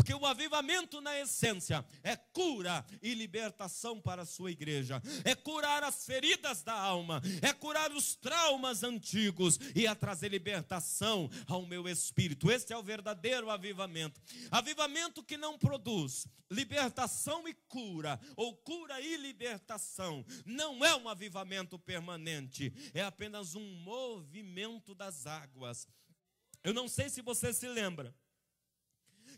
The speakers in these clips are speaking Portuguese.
porque o avivamento na essência é cura e libertação para a sua igreja, é curar as feridas da alma, é curar os traumas antigos e é trazer libertação ao meu espírito. Esse é o verdadeiro avivamento. Avivamento que não produz libertação e cura, ou cura e libertação, não é um avivamento permanente, é apenas um movimento das águas. Eu não sei se você se lembra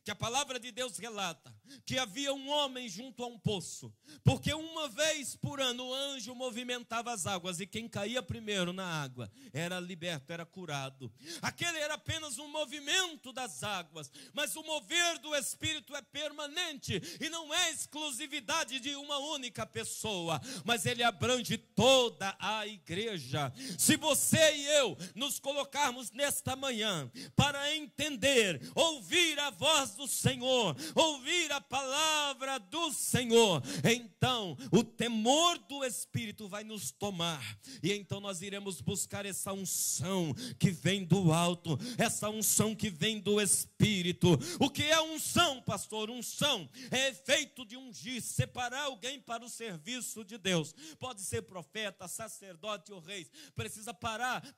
que a palavra de Deus relata que havia um homem junto a um poço, porque uma vez por ano o anjo movimentava as águas, e quem caía primeiro na água era liberto, era curado. Aquele era apenas um movimento das águas, mas o mover do Espírito é permanente, e não é exclusividade de uma única pessoa, mas ele abrange toda a igreja. Se você e eu nos colocarmos nesta manhã para entender, ouvir a voz do Senhor, ouvir a palavra do Senhor, então o temor do Espírito vai nos tomar, e então nós iremos buscar essa unção que vem do alto, essa unção que vem do Espírito. O que é unção, pastor? Unção é efeito de ungir, separar alguém para o serviço de Deus. Pode ser profeta, sacerdote ou rei, precisa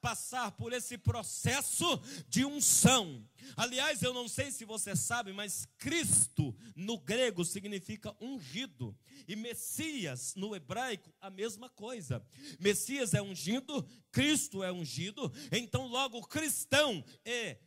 passar por esse processo de unção. Aliás, eu não sei se você sabe, mas Cristo no grego significa ungido, e Messias no hebraico a mesma coisa. Messias é ungido, Cristo é ungido, então logo cristão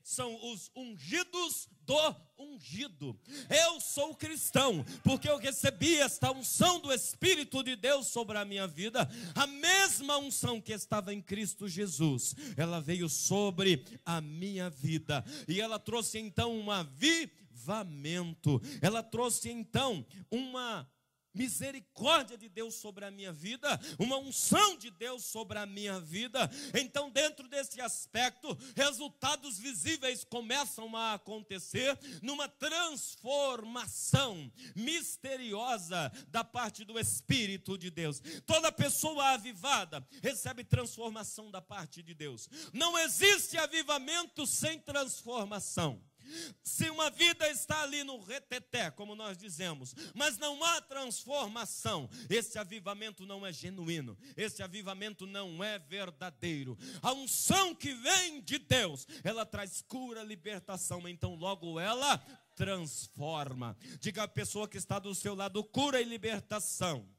são os ungidos do ungido. Eu sou cristão porque eu recebi esta unção do Espírito de Deus sobre a minha vida, a mesma unção que estava em Cristo Jesus, ela veio sobre a minha vida, e ela trouxe então um avivamento, ela trouxe então uma misericórdia de Deus sobre a minha vida, uma unção de Deus sobre a minha vida. Então, dentro desse aspecto, resultados visíveis começam a acontecer numa transformação misteriosa da parte do Espírito de Deus. Toda pessoa avivada recebe transformação da parte de Deus. Não existe avivamento sem transformação. Se uma vida está ali no reteté, como nós dizemos, mas não há transformação, esse avivamento não é genuíno, esse avivamento não é verdadeiro. A unção que vem de Deus, ela traz cura, libertação, então logo ela transforma. Diga à pessoa que está do seu lado: cura e libertação,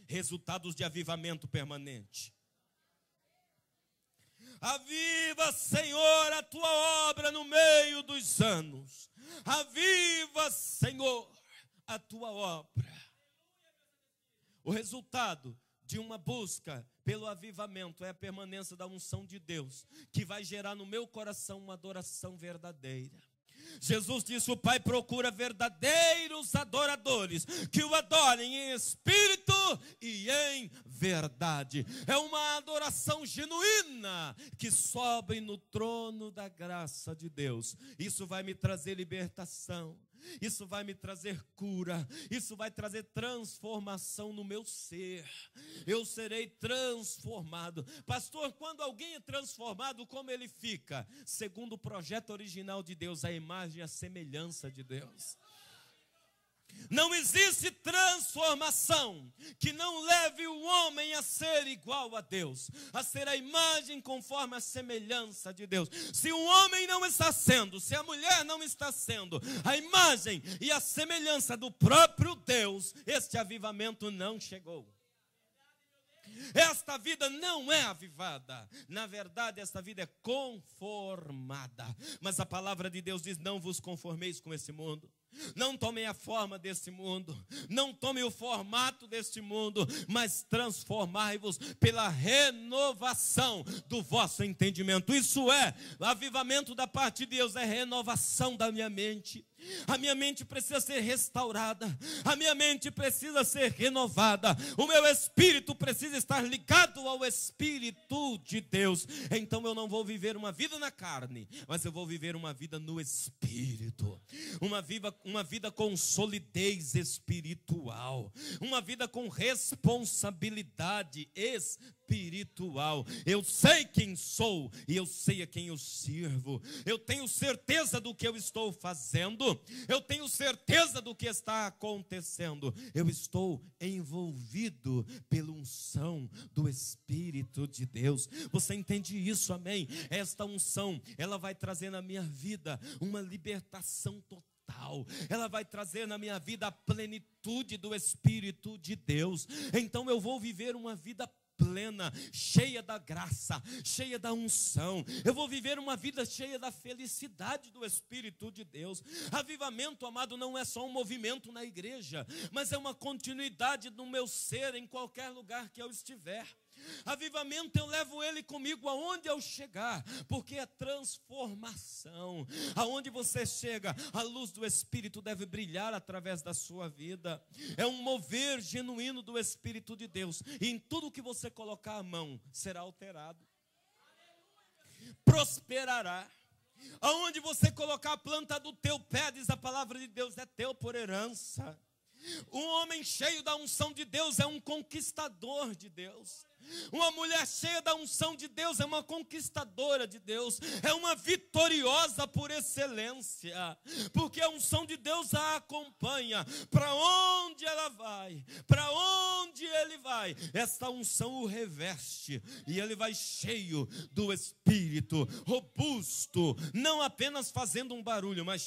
resultados de avivamento permanente. Aviva, Senhor, a tua obra no meio dos anos. Aviva, Senhor, a tua obra. O resultado de uma busca pelo avivamento é a permanência da unção de Deus, que vai gerar no meu coração uma adoração verdadeira. Jesus disse: o Pai procura verdadeiros adoradores, que o adorem em espírito e em verdade. É uma adoração genuína que sobe no trono da graça de Deus. Isso vai me trazer libertação, isso vai me trazer cura, isso vai trazer transformação no meu ser. Eu serei transformado. Pastor, quando alguém é transformado, como ele fica? Segundo o projeto original de Deus, a imagem e a semelhança de Deus. Não existe transformação que não leve o homem a ser igual a Deus, a ser a imagem conforme a semelhança de Deus. Se o homem não está sendo, se a mulher não está sendo a imagem e a semelhança do próprio Deus, este avivamento não chegou. Esta vida não é avivada. Na verdade, esta vida é conformada. Mas a palavra de Deus diz: não vos conformeis com esse mundo. Não tomem a forma deste mundo, não tomem o formato deste mundo, mas transformai-vos pela renovação do vosso entendimento. Isso é, o avivamento da parte de Deus é renovação da minha mente. A minha mente precisa ser restaurada, a minha mente precisa ser renovada, o meu espírito precisa estar ligado ao Espírito de Deus. Então eu não vou viver uma vida na carne, mas eu vou viver uma vida no Espírito, uma vida uma vida com solidez espiritual, uma vida com responsabilidade espiritual. Eu sei quem sou e eu sei a quem eu sirvo. Eu tenho certeza do que eu estou fazendo. Eu tenho certeza do que está acontecendo. Eu estou envolvido pela unção do Espírito de Deus. Você entende isso, amém? Esta unção, ela vai trazer na minha vida uma libertação total. Ela vai trazer na minha vida a plenitude do Espírito de Deus. Então eu vou viver uma vida plena, cheia da graça, cheia da unção. Eu vou viver uma vida cheia da felicidade do Espírito de Deus. Avivamento, amado, não é só um movimento na igreja, mas é uma continuidade do meu ser em qualquer lugar que eu estiver. Avivamento, eu levo ele comigo aonde eu chegar, porque é transformação. Aonde você chega, a luz do Espírito deve brilhar através da sua vida. É um mover genuíno do Espírito de Deus, e em tudo que você colocar a mão será alterado, prosperará. Aonde você colocar a planta do teu pé, diz a palavra de Deus, é teu por herança. Um homem cheio da unção de Deus é um conquistador de Deus. Uma mulher cheia da unção de Deus é uma conquistadora de Deus, é uma vitoriosa por excelência, porque a unção de Deus a acompanha. Para onde ela vai, para onde ele vai, esta unção o reveste, e ele vai cheio do Espírito, robusto, não apenas fazendo um barulho, mas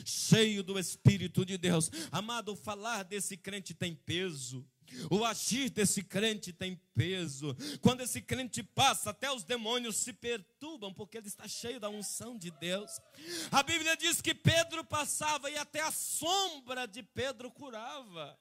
cheio do Espírito de Deus. Amado, falar desse crente tem peso. O agir desse crente tem peso. Quando esse crente passa, até os demônios se perturbam, porque ele está cheio da unção de Deus. A Bíblia diz que Pedro passava e até a sombra de Pedro curava.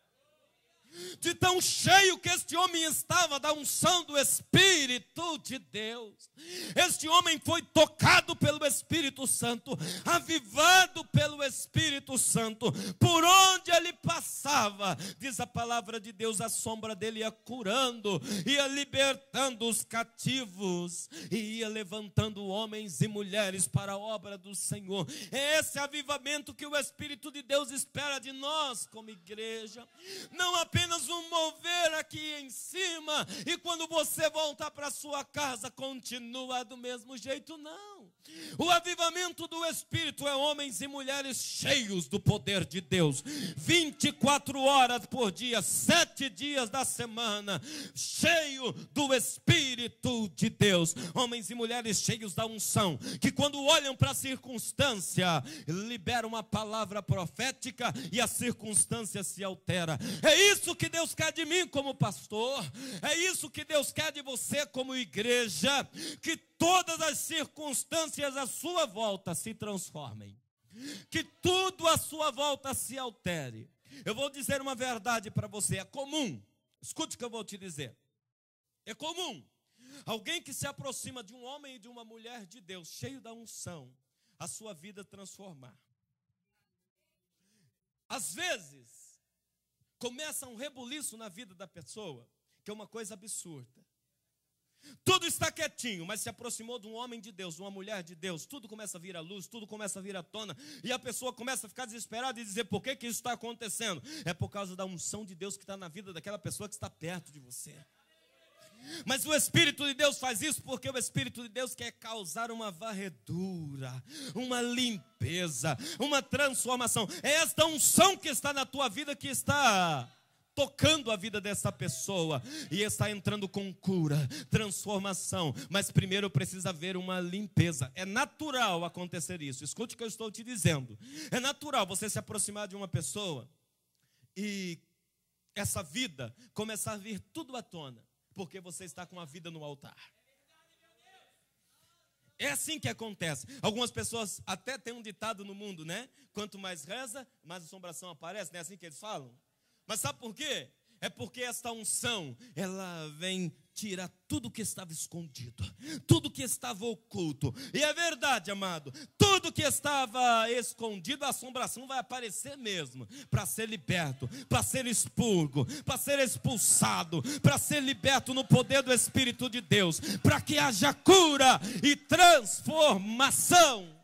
De tão cheio que este homem estava da unção do Espírito de Deus. Este homem foi tocado pelo Espírito Santo, avivado pelo Espírito Santo. Por onde ele passava, diz a palavra de Deus, a sombra dele ia curando, ia libertando os cativos, e ia levantando homens e mulheres para a obra do Senhor. É esse avivamento que o Espírito de Deus espera de nós como igreja. Não apenas um mover aqui em cima, e quando você voltar para sua casa, continua do mesmo jeito, não. O avivamento do Espírito é homens e mulheres cheios do poder de Deus, 24 horas por dia, 7 dias da semana, cheio do Espírito de Deus. Homens e mulheres cheios da unção, que quando olham para a circunstância, liberam uma palavra profética e a circunstância se altera. É isso que Deus quer de mim como pastor, é isso que Deus quer de você como igreja, que todas as circunstâncias à sua volta se transformem, que tudo à sua volta se altere. Eu vou dizer uma verdade para você, é comum, escute o que eu vou te dizer, é comum alguém que se aproxima de um homem e de uma mulher de Deus, cheio da unção, a sua vida transformar. Às vezes começa um rebuliço na vida da pessoa, que é uma coisa absurda. Tudo está quietinho, mas se aproximou de um homem de Deus, de uma mulher de Deus, tudo começa a vir à luz, tudo começa a vir à tona, e a pessoa começa a ficar desesperada e dizer, por que isso está acontecendo? É por causa da unção de Deus que está na vida daquela pessoa que está perto de você. Mas o Espírito de Deus faz isso porque o Espírito de Deus quer causar uma varredura, uma limpeza, uma transformação. É esta unção que está na tua vida que está tocando a vida dessa pessoa e está entrando com cura, transformação. Mas primeiro precisa haver uma limpeza. É natural acontecer isso. Escute o que eu estou te dizendo. É natural você se aproximar de uma pessoa e essa vida começar a vir tudo à tona, porque você está com a vida no altar. É assim que acontece. Algumas pessoas até têm um ditado no mundo, né? Quanto mais reza, mais assombração aparece. Não é assim que eles falam? Mas sabe por quê? É porque esta unção, ela vem tirar tudo que estava escondido, tudo que estava oculto. E é verdade, amado, tudo que estava escondido, a assombração vai aparecer mesmo, para ser liberto, para ser expurgo, para ser expulsado, para ser liberto no poder do Espírito de Deus, para que haja cura e transformação.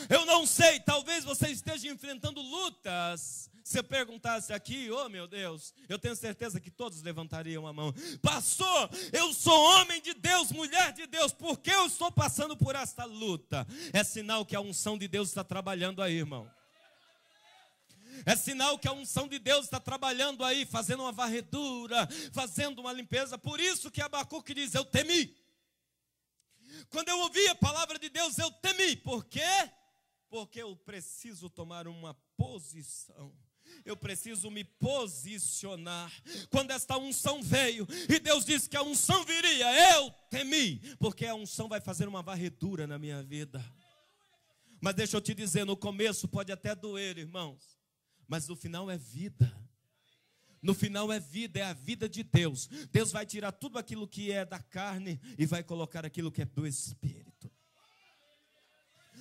Eu não sei, talvez você esteja enfrentando lutas. Se eu perguntasse aqui, oh meu Deus, eu tenho certeza que todos levantariam a mão. Pastor, eu sou homem de Deus, mulher de Deus, por que eu estou passando por esta luta? É sinal que a unção de Deus está trabalhando aí, irmão. É sinal que a unção de Deus está trabalhando aí, fazendo uma varredura, fazendo uma limpeza. Por isso que Abacuque diz, eu temi. Quando eu ouvi a palavra de Deus, eu temi. Por quê? Porque eu preciso tomar uma posição. Eu preciso me posicionar. Quando esta unção veio, e Deus disse que a unção viria, eu temi. Porque a unção vai fazer uma varredura na minha vida. Mas deixa eu te dizer, no começo pode até doer, irmãos. Mas no final é vida. No final é vida, é a vida de Deus. Deus vai tirar tudo aquilo que é da carne e vai colocar aquilo que é do Espírito.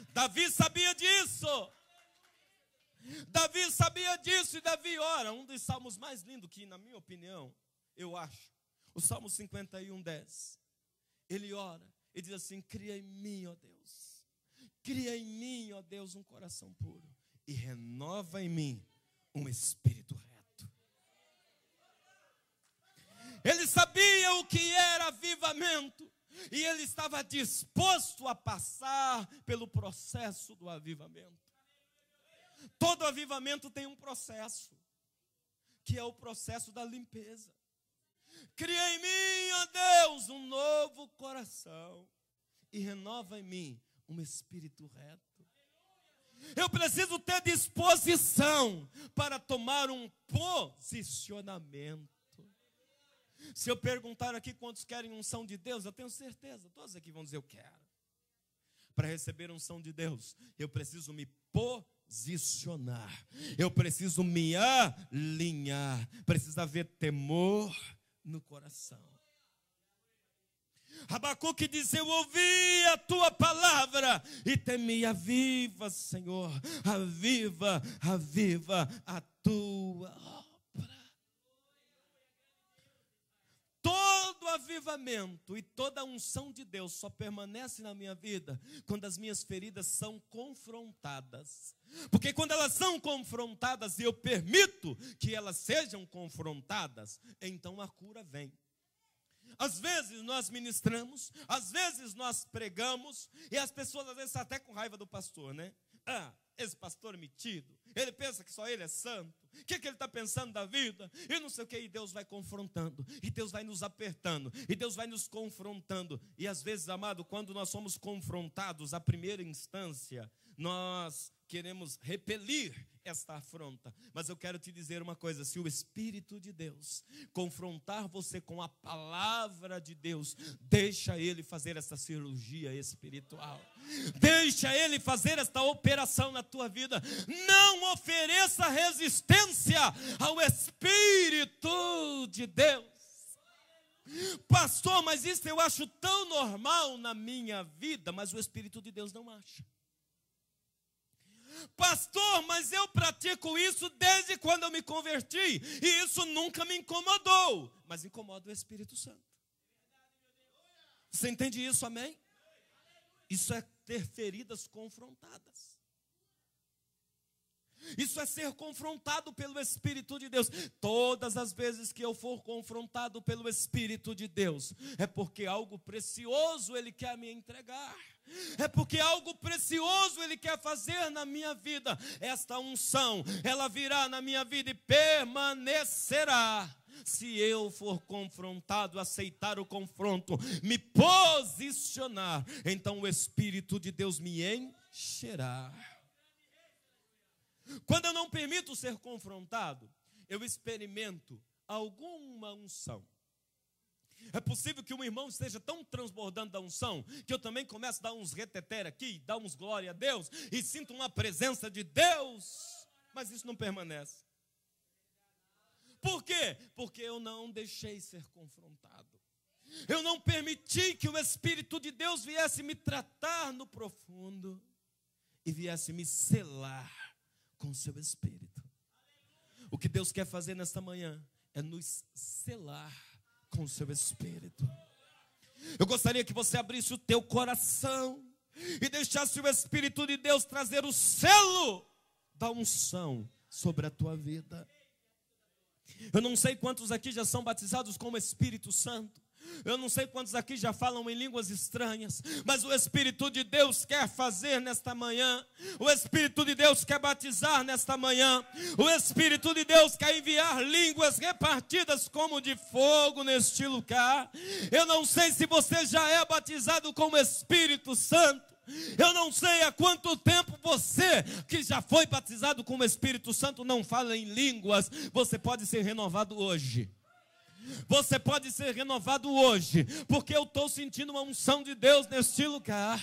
Davi sabia disso. Davi sabia disso e Davi ora. Um dos salmos mais lindos que, na minha opinião, eu acho. O Salmo 51:10. Ele ora e diz assim, cria em mim, ó Deus. Cria em mim, ó Deus, um coração puro. E renova em mim um espírito reto. Ele sabia o que era avivamento. E ele estava disposto a passar pelo processo do avivamento. Todo avivamento tem um processo, que é o processo da limpeza. Cria em mim, ó Deus, um novo coração. E renova em mim um espírito reto. Eu preciso ter disposição para tomar um posicionamento. Se eu perguntar aqui quantos querem unção de Deus, eu tenho certeza, todos aqui vão dizer eu quero. Para receber unção de Deus, eu preciso me posicionar. Eu preciso me alinhar. Precisa haver temor no coração. Abacuque diz, eu ouvi a tua palavra e temi. Aviva, Senhor, aviva, aviva a tua obra. Todo avivamento e toda a unção de Deus só permanece na minha vida quando as minhas feridas são confrontadas. Porque quando elas são confrontadas e eu permito que elas sejam confrontadas, então a cura vem. Às vezes nós ministramos, às vezes nós pregamos, e as pessoas às vezes estão até com raiva do pastor, né? Ah, esse pastor metido, ele pensa que só ele é santo. O que ele está pensando da vida? E não sei o que, e Deus vai confrontando, e Deus vai nos apertando, e Deus vai nos confrontando. E às vezes, amado, quando nós somos confrontados, a primeira instância, nós queremos repelir esta afronta. Mas eu quero te dizer uma coisa, se o Espírito de Deus confrontar você com a palavra de Deus, deixa Ele fazer essa cirurgia espiritual. Deixa Ele fazer esta operação na tua vida. Não ofereça resistência ao Espírito de Deus. Pastor, mas isso eu acho tão normal na minha vida, mas o Espírito de Deus não acha. Pastor, mas eu pratico isso desde quando eu me converti, e isso nunca me incomodou, mas incomoda o Espírito Santo. Você entende isso, amém? Isso é ter feridas confrontadas. Isso é ser confrontado pelo Espírito de Deus. Todas as vezes que eu for confrontado pelo Espírito de Deus, é porque algo precioso Ele quer me entregar. É porque algo precioso Ele quer fazer na minha vida. Esta unção, ela virá na minha vida e permanecerá. Se eu for confrontado, aceitar o confronto, me posicionar, então o Espírito de Deus me encherá. Quando eu não permito ser confrontado, eu experimento alguma unção. É possível que um irmão esteja tão transbordando da unção, que eu também começo a dar uns reteter aqui, dar uns glória a Deus, e sinto uma presença de Deus, mas isso não permanece. Por quê? Porque eu não deixei ser confrontado. Eu não permiti que o Espírito de Deus viesse me tratar no profundo e viesse me selar com seu Espírito. O que Deus quer fazer nesta manhã é nos selar com seu Espírito. Eu gostaria que você abrisse o teu coração e deixasse o Espírito de Deus trazer o selo da unção sobre a tua vida. Eu não sei quantos aqui já são batizados com o Espírito Santo. Eu não sei quantos aqui já falam em línguas estranhas, mas o Espírito de Deus quer fazer nesta manhã. O Espírito de Deus quer batizar nesta manhã. O Espírito de Deus quer enviar línguas repartidas como de fogo neste lugar. Eu não sei se você já é batizado com o Espírito Santo. Eu não sei há quanto tempo você que já foi batizado com o Espírito Santo não fala em línguas. Você pode ser renovado hoje. Você pode ser renovado hoje, porque eu estou sentindo uma unção de Deus neste lugar.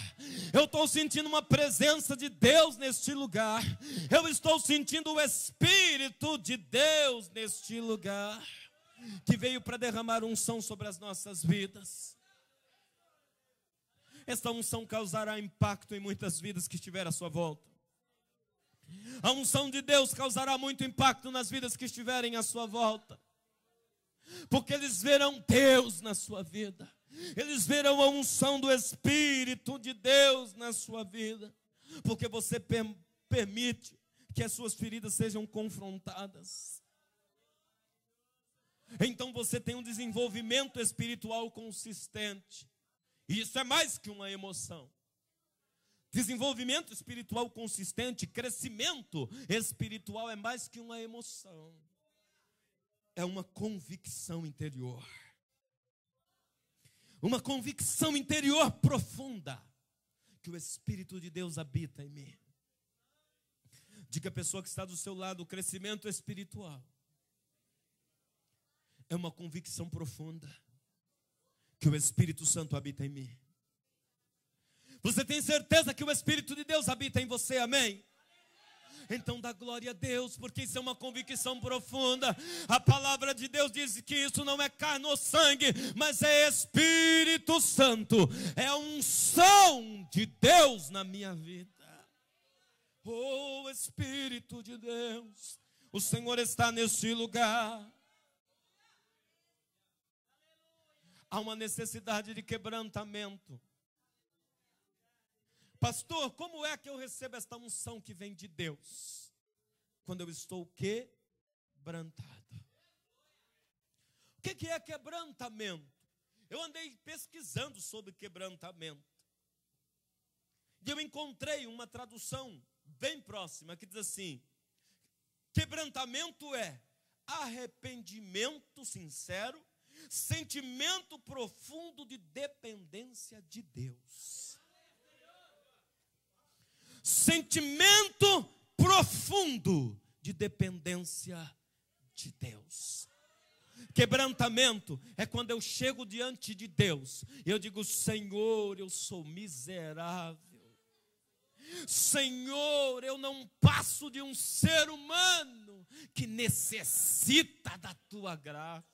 Eu estou sentindo uma presença de Deus neste lugar. Eu estou sentindo o Espírito de Deus neste lugar, que veio para derramar unção sobre as nossas vidas. Esta unção causará impacto em muitas vidas que estiver à sua volta. A unção de Deus causará muito impacto nas vidas que estiverem à sua volta. Porque eles verão Deus na sua vida. Eles verão a unção do Espírito de Deus na sua vida. Porque você permite que as suas feridas sejam confrontadas. Então você tem um desenvolvimento espiritual consistente. E isso é mais que uma emoção. Desenvolvimento espiritual consistente, crescimento espiritual é mais que uma emoção. É uma convicção interior. Uma convicção interior profunda. Que o Espírito de Deus habita em mim. Diga à pessoa que está do seu lado, o crescimento espiritual é uma convicção profunda. Que o Espírito Santo habita em mim. Você tem certeza que o Espírito de Deus habita em você, amém? Então dá glória a Deus, porque isso é uma convicção profunda. A palavra de Deus diz que isso não é carne ou sangue, mas é Espírito Santo. É a unção de Deus na minha vida. Oh, Espírito de Deus, o Senhor está neste lugar. Há uma necessidade de quebrantamento. Pastor, como é que eu recebo esta unção que vem de Deus? Quando eu estou quebrantado. O que é quebrantamento? Eu andei pesquisando sobre quebrantamento. E eu encontrei uma tradução bem próxima que diz assim: quebrantamento é arrependimento sincero, sentimento profundo de dependência de Deus. Sentimento profundo de dependência de Deus. Quebrantamento é quando eu chego diante de Deus e eu digo: Senhor, eu sou miserável. Senhor, eu não passo de um ser humano que necessita da tua graça.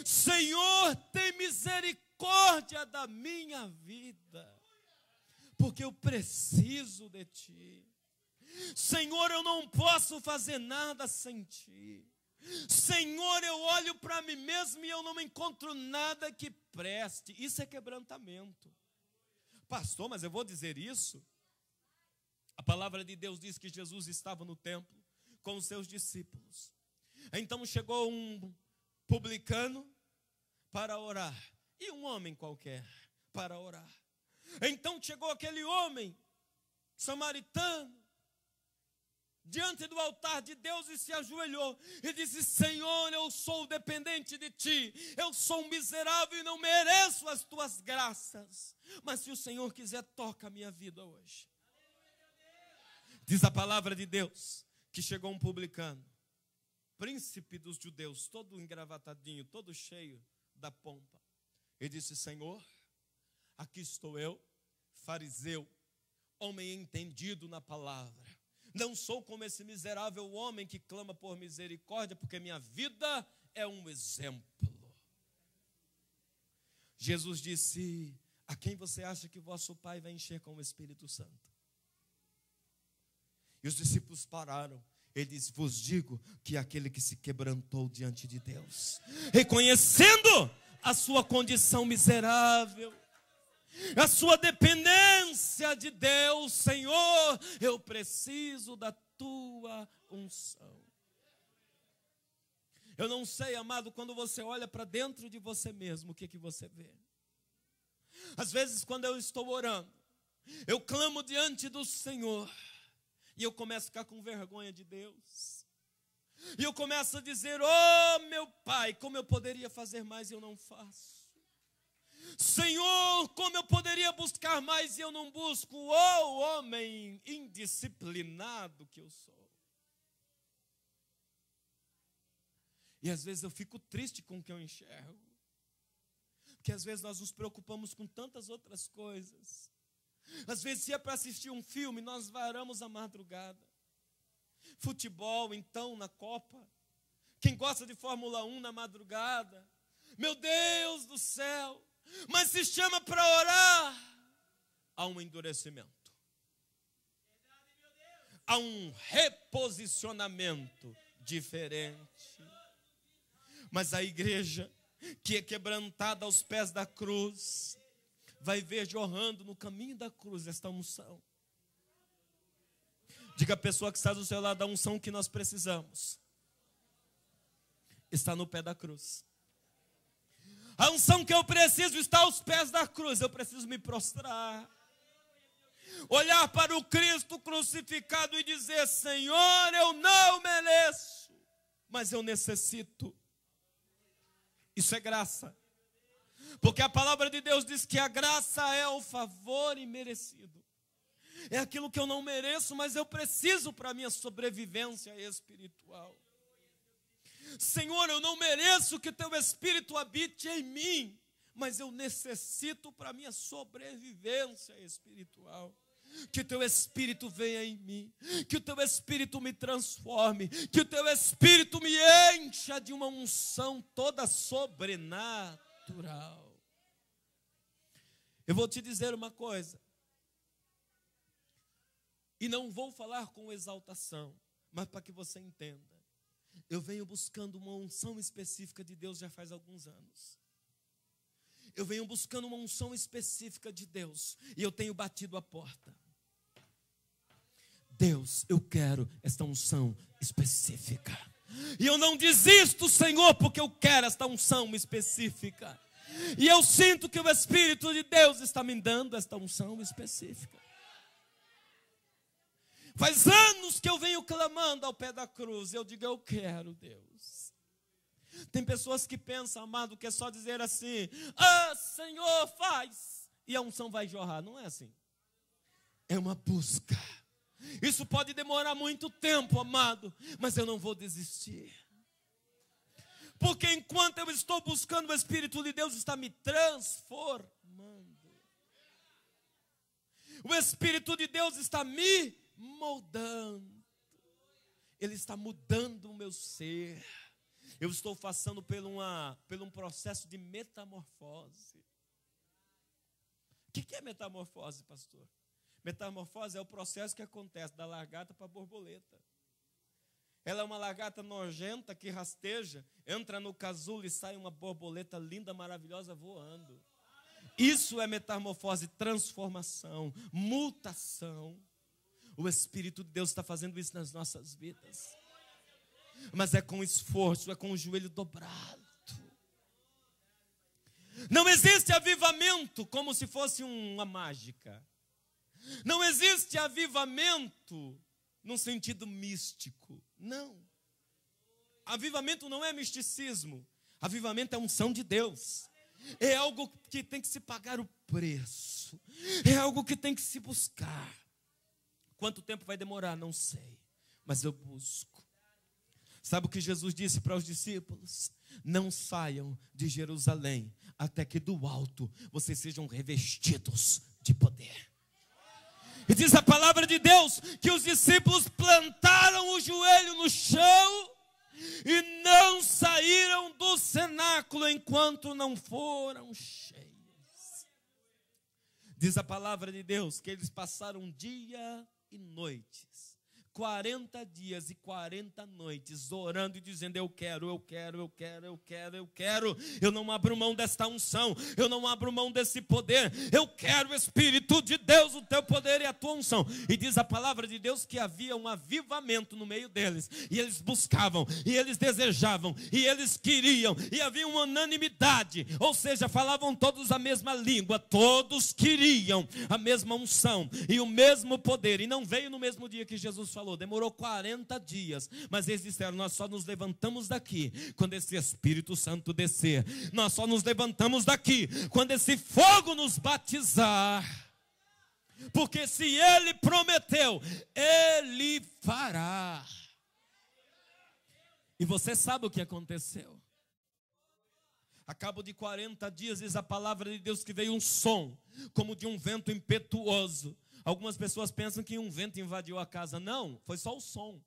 Senhor, tem misericórdia da minha vida, porque eu preciso de ti. Senhor, eu não posso fazer nada sem ti. Senhor, eu olho para mim mesmo e eu não encontro nada que preste. Isso é quebrantamento. Pastor, mas eu vou dizer isso? A palavra de Deus diz que Jesus estava no templo com os seus discípulos. Então chegou um publicano para orar e um homem qualquer para orar. Então chegou aquele homem samaritano diante do altar de Deus e se ajoelhou e disse: Senhor, eu sou dependente de ti, eu sou um miserável e não mereço as tuas graças, mas se o Senhor quiser, toca a minha vida hoje. Diz a palavra de Deus que chegou um publicano, príncipe dos judeus, todo engravatadinho, todo cheio da pompa, e disse: Senhor, aqui estou eu, fariseu, homem entendido na palavra. Não sou como esse miserável homem que clama por misericórdia, porque minha vida é um exemplo. Jesus disse: a quem você acha que vosso Pai vai encher com o Espírito Santo? E os discípulos pararam. Ele disse: vos digo que aquele que se quebrantou diante de Deus, reconhecendo a sua condição miserável, a sua dependência graça de Deus, Senhor, eu preciso da tua unção. Eu não sei, amado, quando você olha para dentro de você mesmo, o que você vê? Às vezes, quando eu estou orando, eu clamo diante do Senhor, e eu começo a ficar com vergonha de Deus. E eu começo a dizer: oh meu Pai, como eu poderia fazer mais e eu não faço. Senhor, como eu poderia buscar mais e eu não busco. Oh homem indisciplinado que eu sou. E às vezes eu fico triste com o que eu enxergo. Porque às vezes nós nos preocupamos com tantas outras coisas. Às vezes, se é para assistir um filme, nós varamos a madrugada. Futebol, então, na Copa. Quem gosta de Fórmula 1 na madrugada. Meu Deus do céu. Mas se chama para orar, há um endurecimento. Há um reposicionamento diferente. Mas a igreja que é quebrantada aos pés da cruz, vai ver jorrando no caminho da cruz esta unção. Diga à pessoa que está do seu lado: a unção que nós precisamos está no pé da cruz. A unção que eu preciso está aos pés da cruz. Eu preciso me prostrar, olhar para o Cristo crucificado e dizer: Senhor, eu não mereço, mas eu necessito. Isso é graça. Porque a palavra de Deus diz que a graça é o favor imerecido. É aquilo que eu não mereço, mas eu preciso para a minha sobrevivência espiritual. Senhor, eu não mereço que teu Espírito habite em mim, mas eu necessito para a minha sobrevivência espiritual. Que o teu Espírito venha em mim, que o teu Espírito me transforme, que o teu Espírito me encha de uma unção toda sobrenatural. Eu vou te dizer uma coisa, e não vou falar com exaltação, mas para que você entenda. Eu venho buscando uma unção específica de Deus já faz alguns anos. Eu venho buscando uma unção específica de Deus, e eu tenho batido a porta. Deus, eu quero esta unção específica. E eu não desisto, Senhor, porque eu quero esta unção específica. E eu sinto que o Espírito de Deus está me dando esta unção específica. Faz anos que eu venho clamando ao pé da cruz. Eu digo: eu quero, Deus. Tem pessoas que pensam, amado, que é só dizer assim: ah, Senhor, faz, e a unção vai jorrar. Não é assim. É uma busca. Isso pode demorar muito tempo, amado, mas eu não vou desistir. Porque enquanto eu estou buscando, o Espírito de Deus está me transformando. O Espírito de Deus está me moldando. Ele está mudando o meu ser. Eu estou passando por um processo de metamorfose. O que é metamorfose, pastor? Metamorfose é o processo que acontece da lagarta para a borboleta. Ela é uma lagarta nojenta que rasteja, entra no casulo e sai uma borboleta linda, maravilhosa voando. Isso é metamorfose, transformação, mutação. O Espírito de Deus está fazendo isso nas nossas vidas. Mas é com esforço, é com o joelho dobrado. Não existe avivamento como se fosse uma mágica. Não existe avivamento num sentido místico. Não. Avivamento não é misticismo. Avivamento é unção de Deus. É algo que tem que se pagar o preço. É algo que tem que se buscar. Quanto tempo vai demorar? Não sei. Mas eu busco. Sabe o que Jesus disse para os discípulos? Não saiam de Jerusalém até que do alto vocês sejam revestidos de poder. E diz a palavra de Deus que os discípulos plantaram o joelho no chão e não saíram do cenáculo enquanto não foram cheios. Diz a palavra de Deus que eles passaram dia e noites 40 dias e 40 noites, orando e dizendo: eu quero. Eu não abro mão desta unção, eu não abro mão desse poder. Eu quero, Espírito de Deus, o teu poder e a tua unção. E diz a palavra de Deus que havia um avivamento no meio deles. E eles buscavam, e eles desejavam, e eles queriam. E havia uma unanimidade, ou seja, falavam todos a mesma língua. Todos queriam a mesma unção e o mesmo poder. E não veio no mesmo dia que Jesus falou, demorou 40 dias, mas eles disseram: nós só nos levantamos daqui quando esse Espírito Santo descer, nós só nos levantamos daqui quando esse fogo nos batizar, porque se Ele prometeu, Ele fará. E você sabe o que aconteceu? A cabo de 40 dias, diz a palavra de Deus que veio um som, como de um vento impetuoso. Algumas pessoas pensam que um vento invadiu a casa. Não, foi só o som.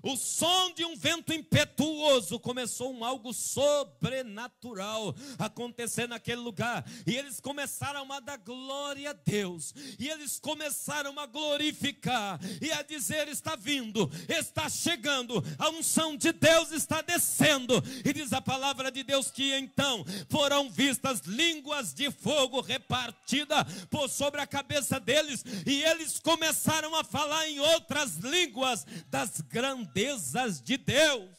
O som de um vento impetuoso começou algo sobrenatural acontecer naquele lugar. E eles começaram a dar glória a Deus. E eles começaram a glorificar e a dizer: está vindo, está chegando, a unção de Deus está descendo. E diz a palavra de Deus que então foram vistas línguas de fogo repartidas por sobre a cabeça deles. E eles começaram a falar em outras línguas das grandezas de Deus.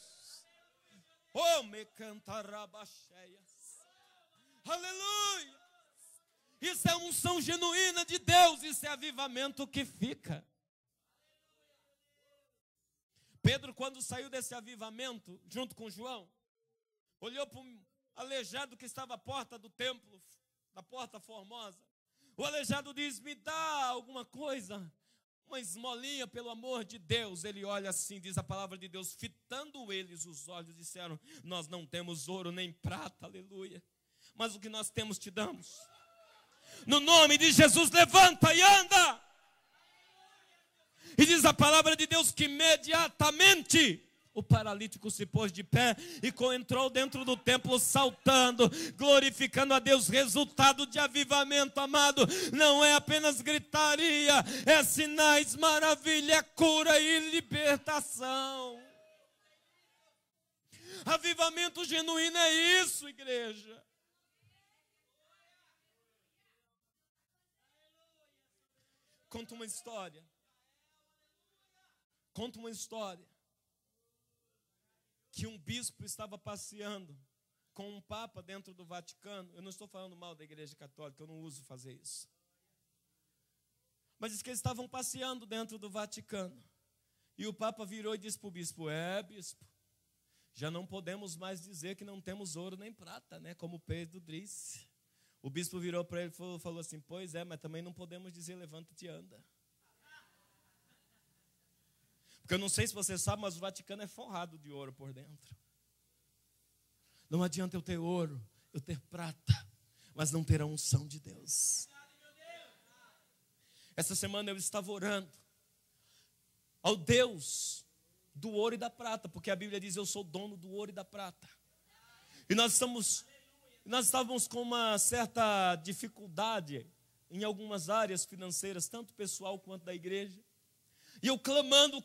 Oh, me cantarabacheias. Aleluia. Isso é unção genuína de Deus. Isso é avivamento que fica. Pedro, quando saiu desse avivamento, junto com João, olhou para um aleijado que estava à porta do templo, da porta formosa. O aleijado diz: me dá alguma coisa, uma esmolinha, pelo amor de Deus. Ele olha assim, diz a palavra de Deus, fitando eles os olhos, disseram: nós não temos ouro nem prata, aleluia, mas o que nós temos te damos. No nome de Jesus, levanta e anda. E diz a palavra de Deus que imediatamente o paralítico se pôs de pé e entrou dentro do templo saltando, glorificando a Deus. Resultado de avivamento, amado, não é apenas gritaria, é sinais, maravilha, é cura e libertação. Avivamento genuíno é isso, igreja. Conta uma história. Que um bispo estava passeando com um papa dentro do Vaticano. Eu não estou falando mal da igreja católica, eu não uso fazer isso. Mas diz que eles estavam passeando dentro do Vaticano. E o papa virou e disse para o bispo: bispo, já não podemos mais dizer que não temos ouro nem prata, né? Como Pedro disse. O bispo virou para ele e falou assim: pois é, mas também não podemos dizer levanta-te e anda. Porque eu não sei se você sabe, mas o Vaticano é forrado de ouro por dentro. Não adianta eu ter ouro, eu ter prata, mas não ter a unção de Deus. Essa semana eu estava orando ao Deus do ouro e da prata, porque a Bíblia diz: eu sou dono do ouro e da prata. E nós estávamos com uma certa dificuldade em algumas áreas financeiras, tanto pessoal quanto da igreja. E eu clamando,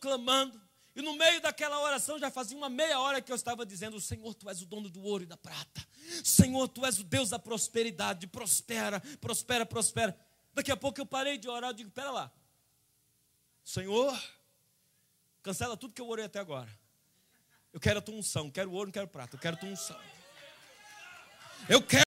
e no meio daquela oração, já fazia uma meia hora que eu estava dizendo: Senhor, Tu és o dono do ouro e da prata. Senhor, Tu és o Deus da prosperidade, prospera. Daqui a pouco eu parei de orar, eu digo: pera lá, Senhor, cancela tudo que eu orei até agora. Eu quero a Tua unção, quero ouro, não quero prata, eu quero a Tua unção. Eu quero